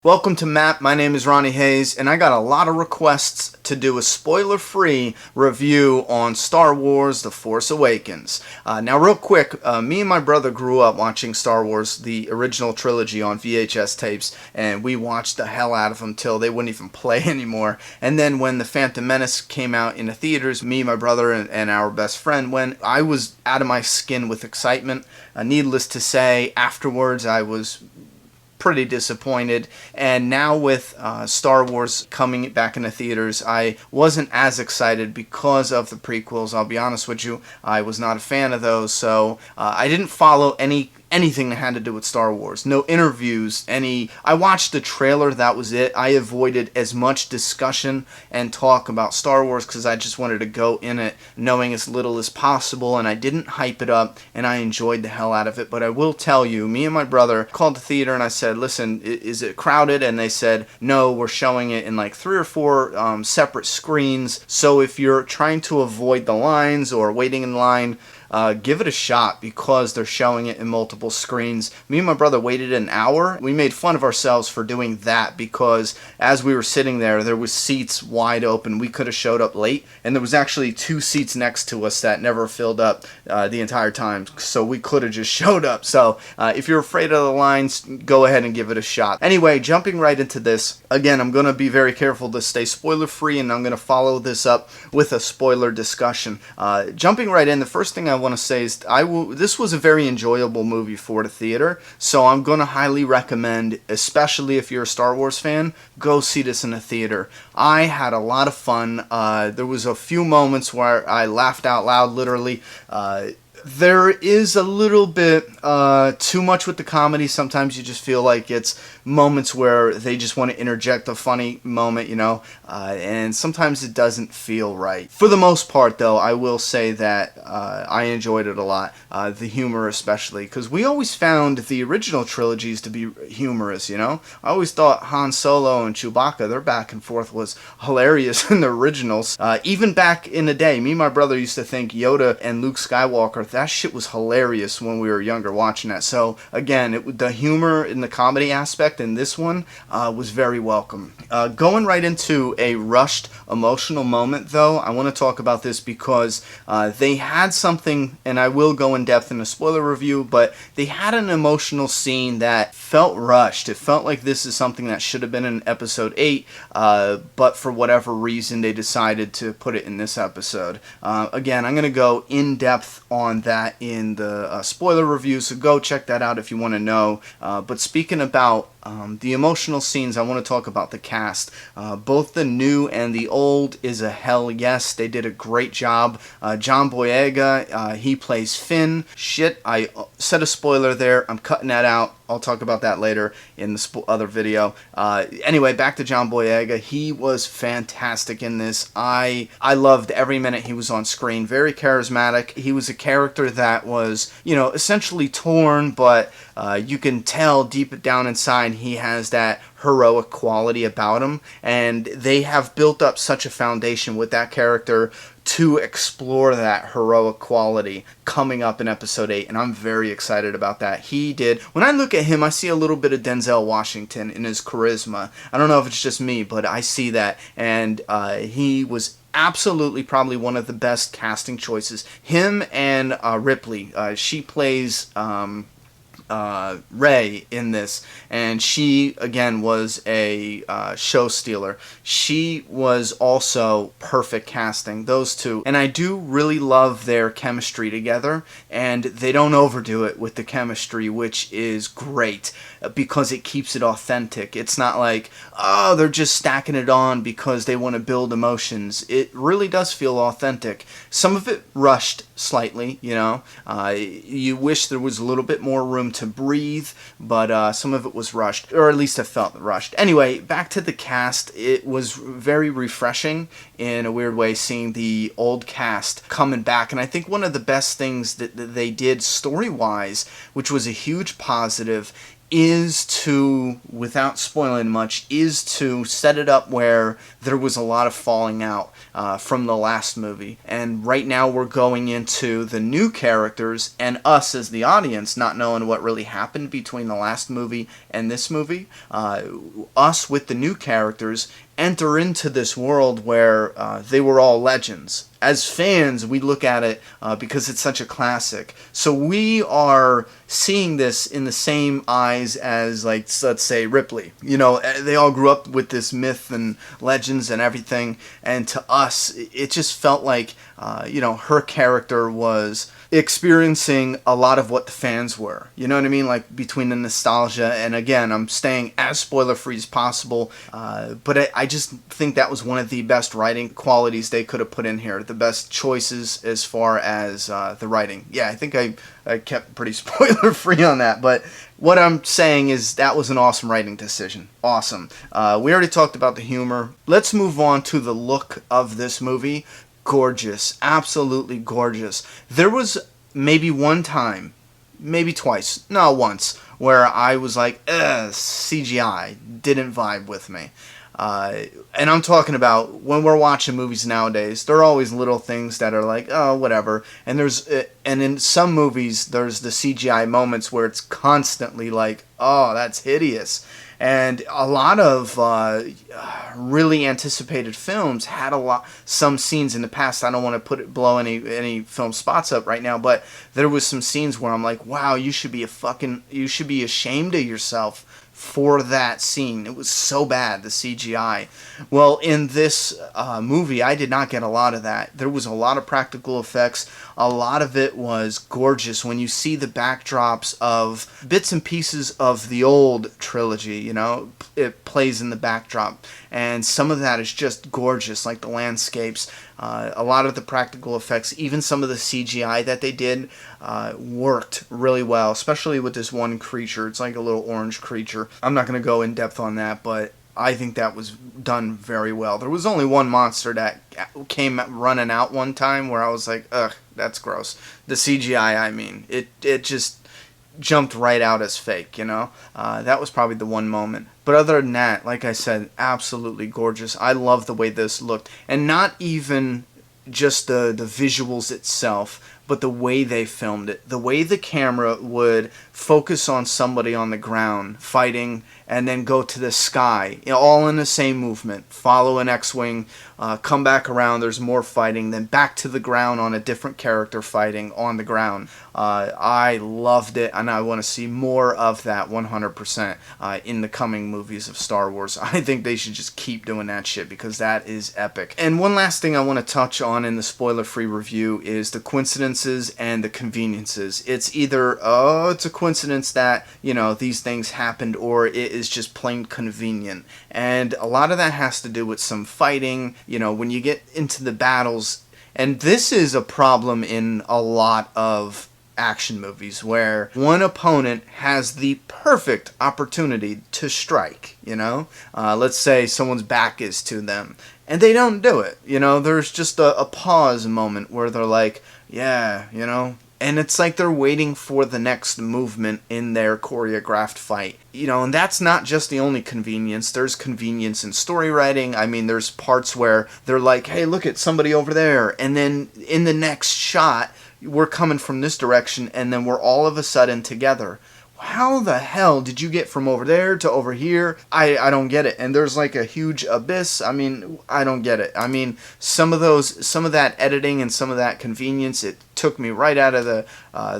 Welcome to MAP. My name is Ronnie Hayes, and I got a lot of requests to do a spoiler-free review on Star Wars The Force Awakens. Now, real quick, me and my brother grew up watching Star Wars, the original trilogy, on VHS tapes, and we watched the hell out of them till they wouldn't even play anymore. And then when The Phantom Menace came out in the theaters, me, my brother, and our best friend went. I was out of my skin with excitement. Needless to say, afterwards I was pretty disappointed, and now with Star Wars coming back in the theaters, I wasn't as excited because of the prequels. I'll be honest with you, I was not a fan of those, so I didn't follow anything that had to do with Star Wars. No interviews, I watched the trailer, that was it. I avoided as much discussion and talk about Star Wars because I just wanted to go in it knowing as little as possible, and I didn't hype it up, and I enjoyed the hell out of it. But I will tell you, me and my brother called the theater and I said, listen, is it crowded? And they said, no, we're showing it in like 3 or 4 separate screens, so if you're trying to avoid the lines or waiting in line, give it a shot because they're showing it in multiple screens. Me and my brother waited an hour. We made fun of ourselves for doing that because as we were sitting there was seats wide open. We could have showed up late, and there was actually 2 seats next to us that never filled up the entire time, so we could have just showed up. So if you're afraid of the lines, go ahead and give it a shot. Anyway, jumping right into this, again, I'm going to be very careful to stay spoiler free, and I'm going to follow this up with a spoiler discussion. Jumping right in, the first thing I want to say is this was a very enjoyable movie for the theater, so I'm going to highly recommend, especially if you're a Star Wars fan, go see this in the theater. I had a lot of fun. There was a few moments where I laughed out loud, literally. There is a little bit too much with the comedy. Sometimes you just feel like it's moments where they just want to interject a funny moment, you know, and sometimes it doesn't feel right. For the most part, though, I will say that I enjoyed it a lot, the humor especially, because we always found the original trilogies to be humorous, you know? I always thought Han Solo and Chewbacca, their back and forth was hilarious in the originals. Even back in the day, me and my brother used to think Yoda and Luke Skywalker, that shit was hilarious when we were younger watching that. So again, the humor in the comedy aspect in this one was very welcome. Going right into a rushed emotional moment, though, I want to talk about this because they had something, and I will go in depth in a spoiler review, but they had an emotional scene that felt rushed. It felt like this is something that should have been in episode 8, but for whatever reason they decided to put it in this episode. Again, I'm going to go in depth on that in the spoiler review, so go check that out if you want to know. But speaking about the emotional scenes, I want to talk about the cast. Both the new and the old is a hell yes. They did a great job. John Boyega, he plays Finn. Shit, I said a spoiler there. I'm cutting that out. I'll talk about that later in the other video. Anyway, back to John Boyega. He was fantastic in this. I loved every minute he was on screen. Very charismatic. He was a character that was, you know, essentially torn, but you can tell deep down inside he has that heroic quality about him, and they have built up such a foundation with that character to explore that heroic quality coming up in episode 8, and I'm very excited about that. He did. When I look at him, I see a little bit of Denzel Washington in his charisma. I don't know if it's just me, but I see that, and he was absolutely probably one of the best casting choices. Him and Ripley. She plays Rey in this, and she again was a show stealer. She was also perfect casting, those two, and I do really love their chemistry together, and they don't overdo it with the chemistry, which is great because it keeps it authentic. It's not like, oh, they're just stacking it on because they want to build emotions. It really does feel authentic. Some of it rushed slightly, you know. You wish there was a little bit more room to breathe, but some of it was rushed, or at least it felt rushed. Anyway, back to the cast. It was very refreshing in a weird way seeing the old cast coming back, and I think one of the best things that they did story-wise, which was a huge positive, is to, without spoiling much, is to set it up where there was a lot of falling out from the last movie. And right now we're going into the new characters and us as the audience not knowing what really happened between the last movie and this movie. Us with the new characters enter into this world where they were all legends. As fans, we look at it because it's such a classic. So we are seeing this in the same eyes as, like, let's say, Ripley. You know, they all grew up with this myth and legends and everything. And to us, it just felt like, her character was experiencing a lot of what the fans were. You know what I mean? Like, between the nostalgia, and again, I'm staying as spoiler-free as possible, but I just think that was one of the best writing qualities they could have put in here. The best choices as far as the writing. Yeah, I think I kept pretty spoiler-free on that, but what I'm saying is that was an awesome writing decision. Awesome. We already talked about the humor. Let's move on to the look of this movie. Gorgeous. Absolutely gorgeous. There was maybe one time, maybe twice, no, once, where I was like, CGI didn't vibe with me. And I'm talking about when we're watching movies nowadays, there are always little things that are like, oh, whatever. And and in some movies, there's the CGI moments where it's constantly like, oh, that's hideous. And a lot of really anticipated films had some scenes in the past. I don't want to blow any film spots up right now, but there was some scenes where I'm like, wow, you should be ashamed of yourself for that scene. It was so bad, the CGI. Well, in this movie, I did not get a lot of that. There was a lot of practical effects. A lot of it was gorgeous. When you see the backdrops of bits and pieces of the old trilogy, it plays in the backdrop. And some of that is just gorgeous, like the landscapes. A lot of the practical effects, even some of the CGI that they did, worked really well, especially with this one creature. It's like a little orange creature. I'm not going to go in depth on that, but I think that was done very well. There was only one monster that came running out one time where I was like, ugh, that's gross. The CGI, I mean, it just jumped right out as fake, That was probably the one moment. But other than that, like I said, absolutely gorgeous. I love the way this looked. And not even just the visuals itself, but the way they filmed it. The way the camera would focus on somebody on the ground fighting and then go to the sky, all in the same movement. Follow an X-Wing, come back around, there's more fighting, then back to the ground on a different character fighting on the ground. I loved it, and I want to see more of that 100% in the coming movies of Star Wars. I think they should just keep doing that shit because that is epic. And one last thing I want to touch on in the spoiler-free review is the coincidences and the conveniences. It's either, it's a coincidence that, these things happened, or it is just plain convenient. And a lot of that has to do with some fighting, when you get into the battles. And this is a problem in a lot of action movies where one opponent has the perfect opportunity to strike, let's say someone's back is to them and they don't do it. There's just a pause moment where they're like, yeah, and it's like they're waiting for the next movement in their choreographed fight. And that's not just the only convenience. There's convenience in story writing. I mean, there's parts where they're like, hey, look at somebody over there. And then in the next shot, we're coming from this direction, and then we're all of a sudden together. How the hell did you get from over there to over here? I don't get it. And there's like a huge abyss. I mean, I don't get it. I mean, some of that editing and some of that convenience, it took me right out of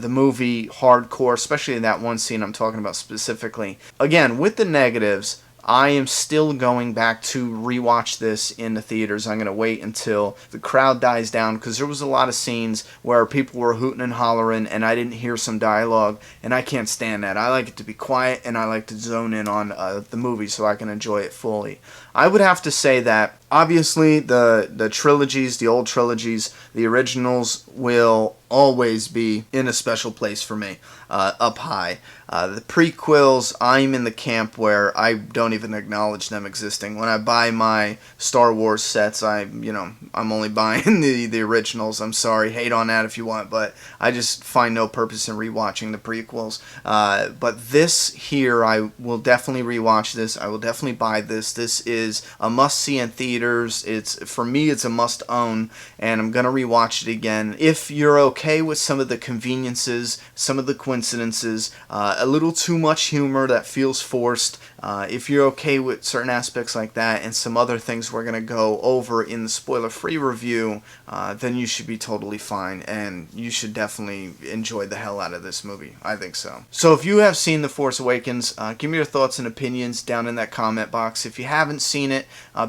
the movie hardcore, especially in that one scene I'm talking about specifically. Again, with the negatives, I am still going back to rewatch this in the theaters. I'm going to wait until the crowd dies down because there was a lot of scenes where people were hooting and hollering and I didn't hear some dialogue, and I can't stand that. I like it to be quiet and I like to zone in on the movie so I can enjoy it fully. I would have to say that obviously the trilogies, the old trilogies, the originals will always be in a special place for me, up high. The prequels, I'm in the camp where I don't even acknowledge them existing. When I buy my Star Wars sets, I'm only buying the originals. I'm sorry, hate on that if you want, but I just find no purpose in rewatching the prequels. But this here, I will definitely rewatch this. I will definitely buy this. This is a must-see in theaters. For me, it's a must-own, and I'm gonna rewatch it again. If you're okay with some of the conveniences, some of the coincidences, a little too much humor that feels forced, if you're okay with certain aspects like that and some other things we're going to go over in the spoiler-free review, then you should be totally fine, and you should definitely enjoy the hell out of this movie. I think so. So if you have seen The Force Awakens, give me your thoughts and opinions down in that comment box. If you haven't seen it,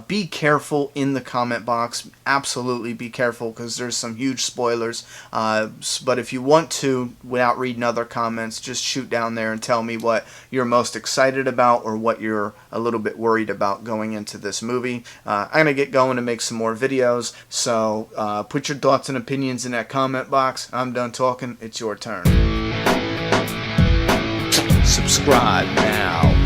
be careful in the comment box. Absolutely be careful, because there's some huge spoilers. But if you want to, without reading other comments, just shoot down there and tell me what you're most excited about or what you're a little bit worried about going into this movie. I'm going to get going to make some more videos, so put your thoughts and opinions in that comment box. I'm done talking. It's your turn. Subscribe now.